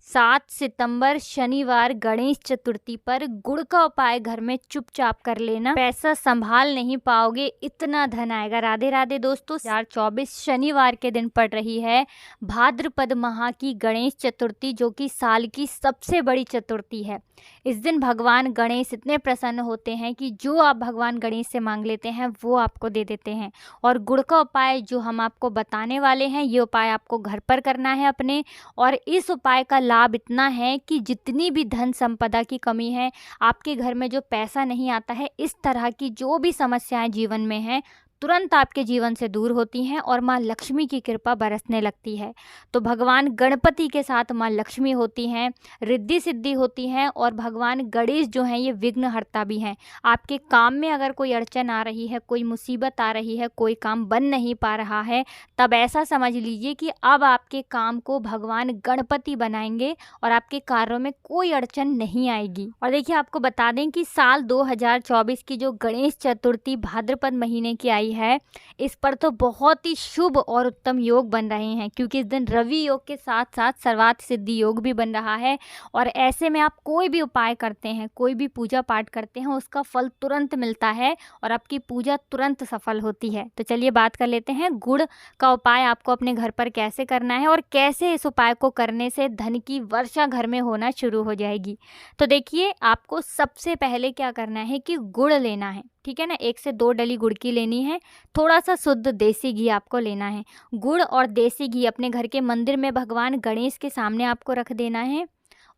7 सितंबर शनिवार गणेश चतुर्थी पर गुड़ का उपाय घर में चुपचाप कर लेना। पैसा संभाल नहीं पाओगे, इतना धन आएगा। राधे राधे दोस्तों, 2024 शनिवार के दिन पड़ रही है भाद्रपद माह की गणेश चतुर्थी, जो कि साल की सबसे बड़ी चतुर्थी है। इस दिन भगवान गणेश इतने प्रसन्न होते हैं कि जो आप भगवान गणेश से मांग लेते हैं वो आपको दे देते हैं। और गुड़ का उपाय जो हम आपको बताने वाले हैं, ये उपाय आपको घर पर करना है अपने। और इस उपाय का लाभ इतना है कि जितनी भी धन संपदा की कमी है, आपके घर में जो पैसा नहीं आता है, इस तरह की जो भी समस्याएं जीवन में हैं, तुरंत आपके जीवन से दूर होती हैं और माँ लक्ष्मी की कृपा बरसने लगती है। तो भगवान गणपति के साथ माँ लक्ष्मी होती हैं, रिद्धि सिद्धि होती हैं, और भगवान गणेश जो हैं ये विघ्नहर्ता भी हैं। आपके काम में अगर कोई अड़चन आ रही है, कोई मुसीबत आ रही है, कोई काम बन नहीं पा रहा है, तब ऐसा समझ लीजिए कि अब आपके काम को भगवान गणपति बनाएंगे और आपके कार्यों में कोई अड़चन नहीं आएगी। और देखिए, आपको बता दें कि साल 2024 की जो गणेश चतुर्थी भाद्रपद महीने की आई है, इस पर तो बहुत ही शुभ और उत्तम योग बन रहे हैं, क्योंकि इस दिन रवि योग के साथ साथ सर्वार्थ सिद्धि योग भी बन रहा है। और ऐसे में आप कोई भी उपाय करते हैं, कोई भी पूजा पाठ करते हैं, उसका फल तुरंत मिलता है और आपकी पूजा तुरंत सफल होती है। तो चलिए बात कर लेते हैं गुड़ का उपाय आपको अपने घर पर कैसे करना है और कैसे इस उपाय को करने से धन की वर्षा घर में होना शुरू हो जाएगी। तो देखिए, आपको सबसे पहले क्या करना है कि गुड़ लेना है, ठीक है ना। 1 से 2 डली गुड़ की लेनी है। थोड़ा सा शुद्ध देसी घी आपको लेना है। गुड़ और देसी घी अपने घर के मंदिर में भगवान गणेश के सामने आपको रख देना है,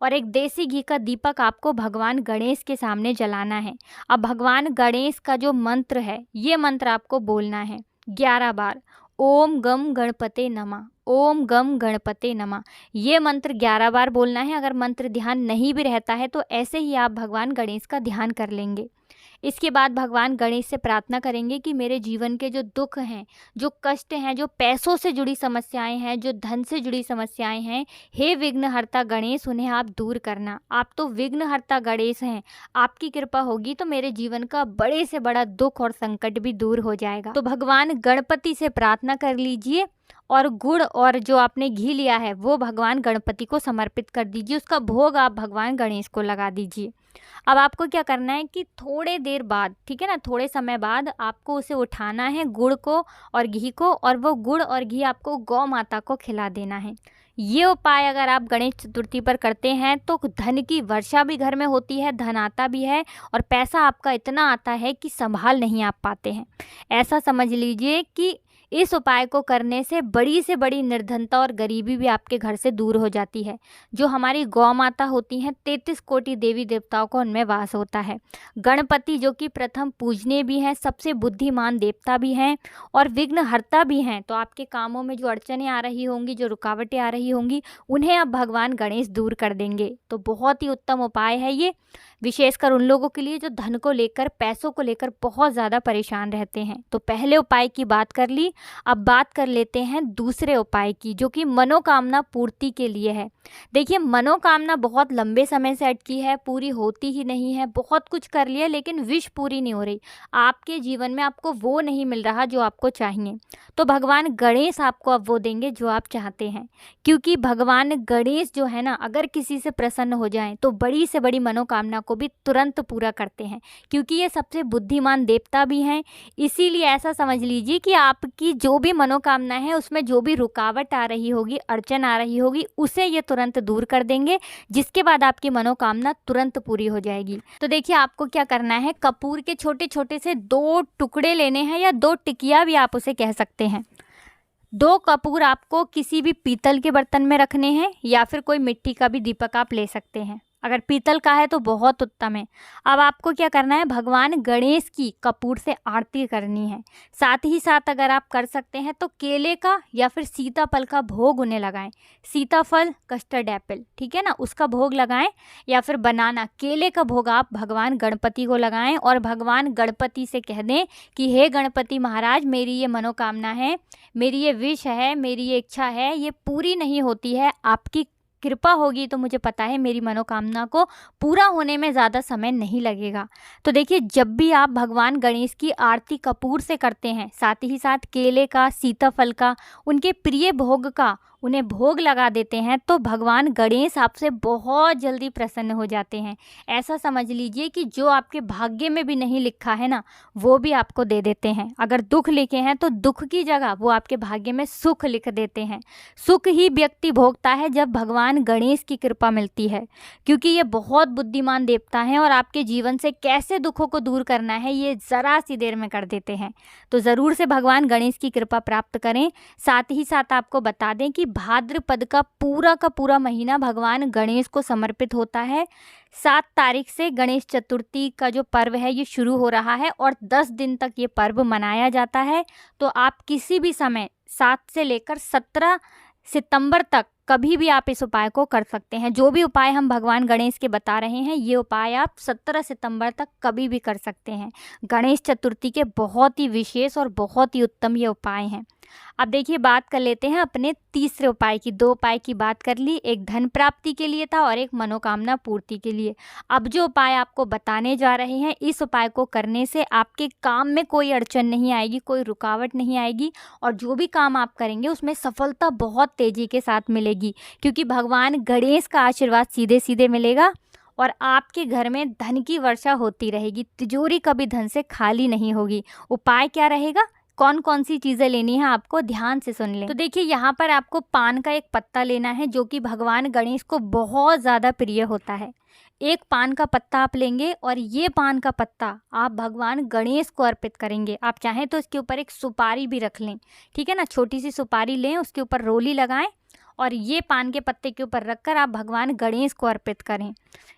और एक देसी घी का दीपक आपको भगवान गणेश के सामने जलाना है। अब भगवान गणेश का जो मंत्र है, ये मंत्र आपको बोलना है 11 बार। ओम गम गणपते नमः, ओम गम गणपते नमः। ये मंत्र 11 बार बोलना है। अगर मंत्र ध्यान नहीं भी रहता है तो ऐसे ही आप भगवान गणेश का ध्यान कर लेंगे। इसके बाद भगवान गणेश से प्रार्थना करेंगे कि मेरे जीवन के जो दुख हैं, जो कष्ट हैं, जो पैसों से जुड़ी समस्याएं हैं, जो धन से जुड़ी समस्याएं हैं, हे विघ्नहर्ता गणेश, उन्हें आप दूर करना। आप तो विघ्नहर्ता गणेश हैं, आपकी कृपा होगी तो मेरे जीवन का बड़े से बड़ा दुख और संकट भी दूर हो जाएगा। तो भगवान गणपति से प्रार्थना कर लीजिए और गुड़ और जो आपने घी लिया है वो भगवान गणपति को समर्पित कर दीजिए। उसका भोग आप भगवान गणेश को लगा दीजिए। अब आपको क्या करना है कि थोड़े देर बाद, ठीक है ना, थोड़े समय बाद आपको उसे उठाना है, गुड़ को और घी को, और वो गुड़ और घी आपको गौ माता को खिला देना है। ये उपाय अगर आप गणेश चतुर्थी पर करते हैं तो धन की वर्षा भी घर में होती है, धन आता भी है, और पैसा आपका इतना आता है कि संभाल नहीं आप पाते हैं। ऐसा समझ लीजिए कि इस उपाय को करने से बड़ी निर्धनता और गरीबी भी आपके घर से दूर हो जाती है। जो हमारी गौ माता होती हैं, 33 कोटि देवी देवताओं को उनमें वास होता है। गणपति जो कि प्रथम पूजनीय भी हैं, सबसे बुद्धिमान देवता भी हैं और विघ्नहर्ता भी हैं। तो आपके कामों में जो अड़चनें आ रही होंगी, जो रुकावटें आ रही होंगी, उन्हें अब भगवान गणेश दूर कर देंगे। तो बहुत ही उत्तम उपाय है ये, विशेषकर उन लोगों के लिए जो धन को लेकर, पैसों को लेकर बहुत ज़्यादा परेशान रहते हैं। तो पहले उपाय की बात कर ली, अब बात कर लेते हैं दूसरे उपाय की, जो कि मनोकामना पूर्ति के लिए है। देखिए, मनोकामना बहुत लंबे समय से अटकी है, पूरी होती ही नहीं है। बहुत कुछ कर लिया लेकिन विश पूरी नहीं हो रही। आपके जीवन में आपको वो नहीं मिल रहा जो आपको चाहिए। तो भगवान गणेश आपको अब वो देंगे जो आप चाहते हैं, क्योंकि भगवान गणेश जो है ना, अगर किसी से प्रसन्न हो जाएं तो बड़ी से बड़ी मनोकामना को भी तुरंत पूरा करते हैं, क्योंकि ये सबसे बुद्धिमान देवता भी हैं। इसीलिए ऐसा समझ लीजिए कि आपकी जो भी मनोकामना है, उसमें जो भी रुकावट आ रही होगी, अड़चन आ रही होगी, उसे ये तुरंत दूर कर देंगे, जिसके बाद आपकी मनोकामना तुरंत पूरी हो जाएगी। तो देखिए, आपको क्या करना है, कपूर के छोटे छोटे से 2 टुकड़े लेने हैं, या 2 टिकिया भी आप उसे कह सकते हैं। 2 कपूर आपको किसी भी पीतल के बर्तन में रखने हैं, या फिर कोई मिट्टी का भी दीपक आप ले सकते हैं। अगर पीतल का है तो बहुत उत्तम है। अब आपको क्या करना है, भगवान गणेश की कपूर से आरती करनी है। साथ ही साथ अगर आप कर सकते हैं तो केले का या फिर सीताफल का भोग उन्हें लगाएं। सीताफल, कस्टर्ड एप्पल, ठीक है ना, उसका भोग लगाएं, या फिर बनाना, केले का भोग आप भगवान गणपति को लगाएं और भगवान गणपति से कह दें कि हे गणपति महाराज, मेरी ये मनोकामना है, मेरी ये विश है, मेरी ये इच्छा है, ये पूरी नहीं होती है। आपकी कृपा होगी तो मुझे पता है मेरी मनोकामना को पूरा होने में ज़्यादा समय नहीं लगेगा। तो देखिए, जब भी आप भगवान गणेश की आरती कपूर से करते हैं, साथ ही साथ केले का, सीताफल का, उनके प्रिय भोग का, उन्हें भोग लगा देते हैं तो भगवान गणेश आपसे बहुत जल्दी प्रसन्न हो जाते हैं। ऐसा समझ लीजिए कि जो आपके भाग्य में भी नहीं लिखा है ना, वो भी आपको दे देते हैं। अगर दुख लिखे हैं तो दुख की जगह वो आपके भाग्य में सुख लिख देते हैं। सुख ही व्यक्ति भोगता है जब भगवान गणेश की कृपा मिलती है, क्योंकि ये बहुत बुद्धिमान देवता हैं और आपके जीवन से कैसे दुखों को दूर करना है ये ज़रा सी देर में कर देते हैं। तो ज़रूर से भगवान गणेश की कृपा प्राप्त करें। साथ ही साथ आपको बता दें कि भाद्रपद का पूरा महीना भगवान गणेश को समर्पित होता है। 7 तारीख से गणेश चतुर्थी का जो पर्व है ये शुरू हो रहा है और 10 दिन तक ये पर्व मनाया जाता है। तो आप किसी भी समय 7 से लेकर 17 सितंबर तक कभी भी आप इस उपाय को कर सकते हैं। जो भी उपाय हम भगवान गणेश के बता रहे हैं ये उपाय आप 17 सितंबर तक कभी भी कर सकते हैं। गणेश चतुर्थी के बहुत ही विशेष और बहुत ही उत्तम ये उपाय हैं। अब देखिए बात कर लेते हैं अपने तीसरे उपाय की। 2 उपाय की बात कर ली, एक धन प्राप्ति के लिए था और एक मनोकामना पूर्ति के लिए। अब जो उपाय आपको बताने जा रहे हैं, इस उपाय को करने से आपके काम में कोई अड़चन नहीं आएगी, कोई रुकावट नहीं आएगी और जो भी काम आप करेंगे उसमें सफलता बहुत तेज़ी के साथ मिलेगी, क्योंकि भगवान गणेश का आशीर्वाद सीधे सीधे मिलेगा और आपके घर में धन की वर्षा होती रहेगी। तिजोरी कभी धन से खाली नहीं होगी। उपाय क्या रहेगा, कौन कौन सी चीज़ें लेनी है आपको, ध्यान से सुन लें। तो देखिए यहाँ पर आपको पान का एक पत्ता लेना है जो कि भगवान गणेश को बहुत ज़्यादा प्रिय होता है। एक पान का पत्ता आप लेंगे और ये पान का पत्ता आप भगवान गणेश को अर्पित करेंगे। आप चाहें तो इसके ऊपर एक सुपारी भी रख लें, ठीक है ना। छोटी सी सुपारी लें, उसके ऊपर रोली लगाएं और ये पान के पत्ते के ऊपर रखकर आप भगवान गणेश को अर्पित करें।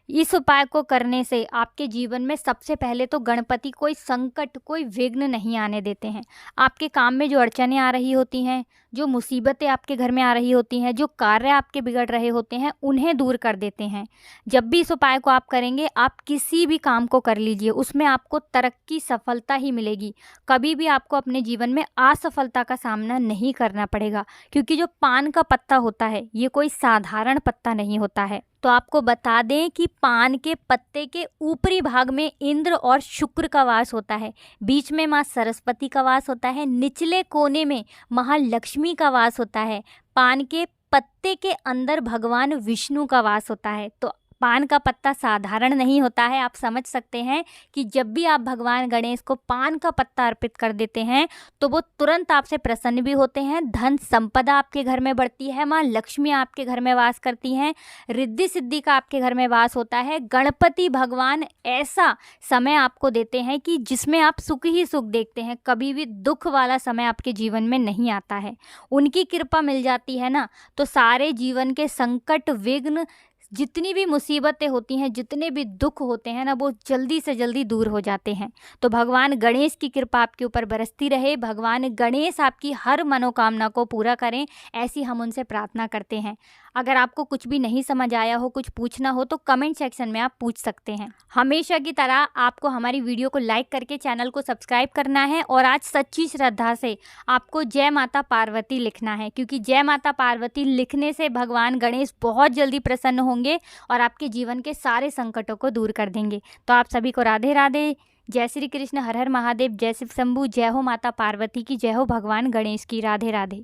इस उपाय को करने से आपके जीवन में सबसे पहले तो गणपति कोई संकट, कोई विघ्न नहीं आने देते हैं। आपके काम में जो अड़चनें आ रही होती हैं, जो मुसीबतें आपके घर में आ रही होती हैं, जो कार्य आपके बिगड़ रहे होते हैं, उन्हें दूर कर देते हैं। जब भी इस उपाय को आप करेंगे, आप किसी भी काम को कर लीजिए, उसमें आपको तरक्की, सफलता ही मिलेगी। कभी भी आपको अपने जीवन में असफलता का सामना नहीं करना पड़ेगा, क्योंकि जो पान का पत्ता होता है ये कोई साधारण पत्ता नहीं होता है। तो आपको बता दें कि पान के पत्ते के ऊपरी भाग में इंद्र और शुक्र का वास होता है, बीच में माँ सरस्वती का वास होता है, निचले कोने में महालक्ष्मी का वास होता है, पान के पत्ते के अंदर भगवान विष्णु का वास होता है। तो पान का पत्ता साधारण नहीं होता है। आप समझ सकते हैं कि जब भी आप भगवान गणेश को पान का पत्ता अर्पित कर देते हैं तो वो तुरंत आपसे प्रसन्न भी होते हैं। धन संपदा आपके घर में बढ़ती है, माँ लक्ष्मी आपके घर में वास करती हैं, रिद्धि सिद्धि का आपके घर में वास होता है। गणपति भगवान ऐसा समय आपको देते हैं कि जिसमें आप सुख ही सुख देखते हैं, कभी भी दुख वाला समय आपके जीवन में नहीं आता है। उनकी कृपा मिल जाती है ना, तो सारे जीवन के संकट, विघ्न, जितनी भी मुसीबतें होती हैं, जितने भी दुख होते हैं ना, वो जल्दी से जल्दी दूर हो जाते हैं। तो भगवान गणेश की कृपा आपके ऊपर बरसती रहे, भगवान गणेश आपकी हर मनोकामना को पूरा करें, ऐसी हम उनसे प्रार्थना करते हैं। अगर आपको कुछ भी नहीं समझ आया हो, कुछ पूछना हो तो कमेंट सेक्शन में आप पूछ सकते हैं। हमेशा की तरह आपको हमारी वीडियो को लाइक करके चैनल को सब्सक्राइब करना है और आज सच्ची श्रद्धा से आपको जय माता पार्वती लिखना है, क्योंकि जय माता पार्वती लिखने से भगवान गणेश बहुत जल्दी प्रसन्न होंगे और आपके जीवन के सारे संकटों को दूर कर देंगे। तो आप सभी को राधे राधे, जय श्री कृष्ण, हर हर महादेव, जय शिव शंभू, जय हो माता पार्वती की, जय हो भगवान गणेश की, राधे राधे।